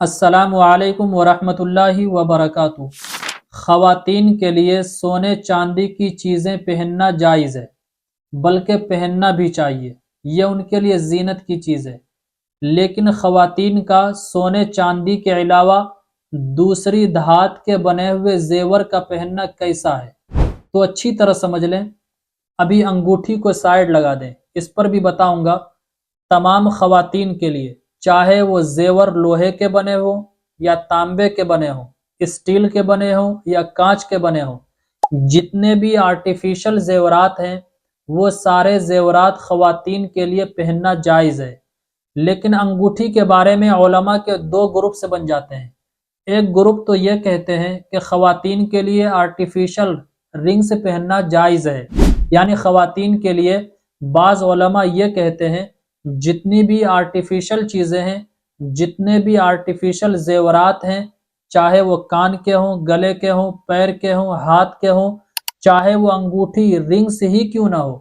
अस्सलामु अलैकुम वरहमतुल्लाहि वबरकातुहू। ख़वातीन के लिए सोने चांदी की चीज़ें पहनना जायज़ है, बल्कि पहनना भी चाहिए। ये उनके लिए जीनत की चीज़ है। लेकिन ख़वातीन का सोने चांदी के अलावा दूसरी धात के बने हुए जेवर का पहनना कैसा है, तो अच्छी तरह समझ लें। अभी अंगूठी को साइड लगा दें, इस पर भी बताऊंगा। तमाम ख़वातीन के लिए, चाहे वो जेवर लोहे के बने हो या तांबे के बने हो, स्टील के बने हो या कांच के बने हो, जितने भी आर्टिफिशियल जेवरात हैं वो सारे जेवरात ख़वातीन के लिए पहनना जायज़ है। लेकिन अंगूठी के बारे में उलमा के दो ग्रुप से बन जाते हैं। एक ग्रुप तो ये कहते हैं कि ख़वातीन के लिए आर्टिफिशियल रिंग्स पहनना जायज़ है, यानी ख़वातीन के लिए बाज़ उलमा ये कहते हैं जितनी भी आर्टिफिशियल चीज़ें हैं, जितने भी आर्टिफिशियल जेवरात हैं, चाहे वो कान के हों, गले के हों, पैर के हों, हाथ के हों, चाहे वो अंगूठी रिंग्स ही क्यों ना हो,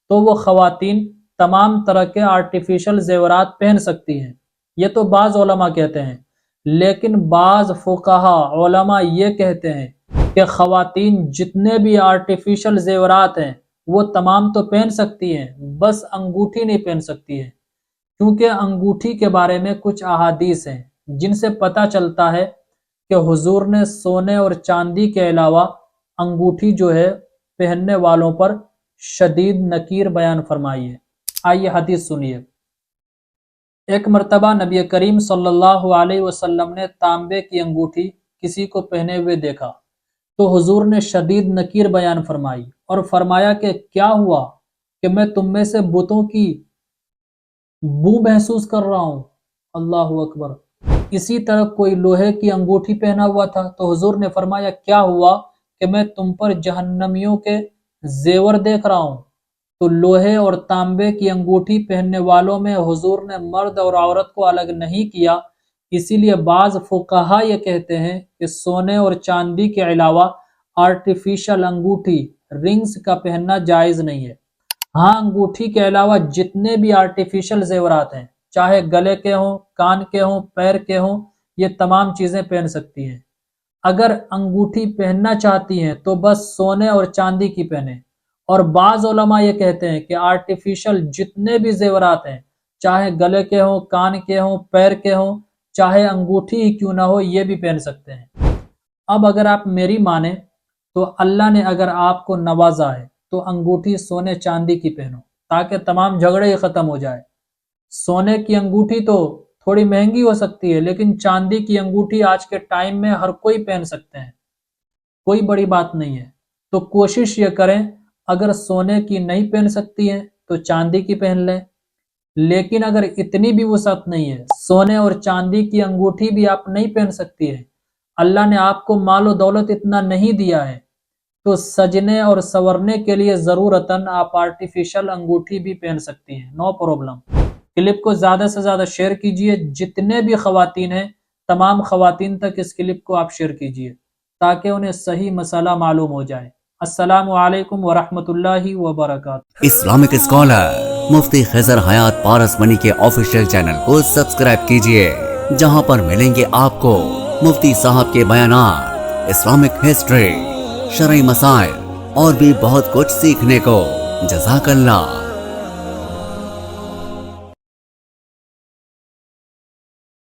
तो वो ख़वातीन तमाम तरह के आर्टिफिशियल जेवरात पहन सकती हैं। ये तो बाज़ उलमा कहते हैं। लेकिन बाज़ फुक़हा उलमा ये कहते हैं कि ख़वातीन जितने भी आर्टिफिशियल जेवरात हैं वो तमाम तो पहन सकती हैं, बस अंगूठी नहीं पहन सकती है। क्योंकि अंगूठी के बारे में कुछ अहादीस हैं जिनसे पता चलता है कि हुजूर ने सोने और चांदी के अलावा अंगूठी जो है पहनने वालों पर शदीद नकीर बयान फरमाई है। आइए हदीस सुनिए। एक मर्तबा नबी करीम सल्लल्लाहु अलैहि वसल्लम ने तांबे की अंगूठी किसी को पहने हुए देखा तो हुजूर ने शदीद नकीर बयान फरमाई और फरमाया कि क्या हुआ कि मैं तुम में से बुतों की बू महसूस कर रहा हूँ। अल्लाहु अकबर। इसी तरह कोई लोहे की अंगूठी पहना हुआ था तो हुजूर ने फरमाया क्या हुआ कि मैं तुम पर जहन्नमियों के जेवर देख रहा हूँ। तो लोहे और तांबे की अंगूठी पहनने वालों में हुजूर ने मर्द और औरत को अलग नहीं किया। इसीलिए बाज फुकाहा ये कहते हैं कि सोने और चांदी के अलावा आर्टिफिशियल अंगूठी रिंग्स का पहनना जायज़ नहीं है। हाँ, अंगूठी के अलावा जितने भी आर्टिफिशियल जेवरात हैं, चाहे गले के हों, कान के हों, पैर के हों, ये तमाम चीज़ें पहन सकती हैं। अगर अंगूठी पहनना चाहती हैं तो बस सोने और चांदी की पहने। और बाज़ उलमा ये कहते हैं कि आर्टिफिशियल जितने भी जेवरात हैं, चाहे गले के हों, कान के हों, पैर के हों, चाहे अंगूठी ही क्यों ना हो, ये भी पहन सकते हैं। अब अगर आप मेरी माने तो अल्लाह ने अगर आपको नवाजा है तो अंगूठी सोने चांदी की पहनो ताकि तमाम झगड़े ही खत्म हो जाए। सोने की अंगूठी तो थोड़ी महंगी हो सकती है, लेकिन चांदी की अंगूठी आज के टाइम में हर कोई पहन सकते हैं, कोई बड़ी बात नहीं है। तो कोशिश ये करें, अगर सोने की नहीं पहन सकती हैं तो चांदी की पहन लें। लेकिन अगर इतनी भी वुसअत नहीं है, सोने और चांदी की अंगूठी भी आप नहीं पहन सकती है, अल्लाह ने आपको मालो दौलत इतना नहीं दिया है, तो सजने और संवरने के लिए ज़रूरतन आप आर्टिफिशियल अंगूठी भी पहन सकती हैं, नो प्रॉब्लम। क्लिप को ज़्यादा से ज़्यादा शेयर कीजिए। जितने भी ख़वातीन हैं, तमाम ख़वातीन तक इस क्लिप को आप शेयर कीजिए ताकि उन्हें सही मसला मालूम हो जाए। अस्सलामु अलैकुम वरहमतुल्लाहि वबरकातुहू। इस्लामिक स्कॉलर मुफ्ती खिज़र हयात पारस मनी के ऑफिशियल चैनल को सब्सक्राइब कीजिए, जहां पर मिलेंगे आपको मुफ्ती साहब के बयानात, इस्लामिक हिस्ट्री, शरई मसाइल और भी बहुत कुछ सीखने को। जज़ाकल्लाह।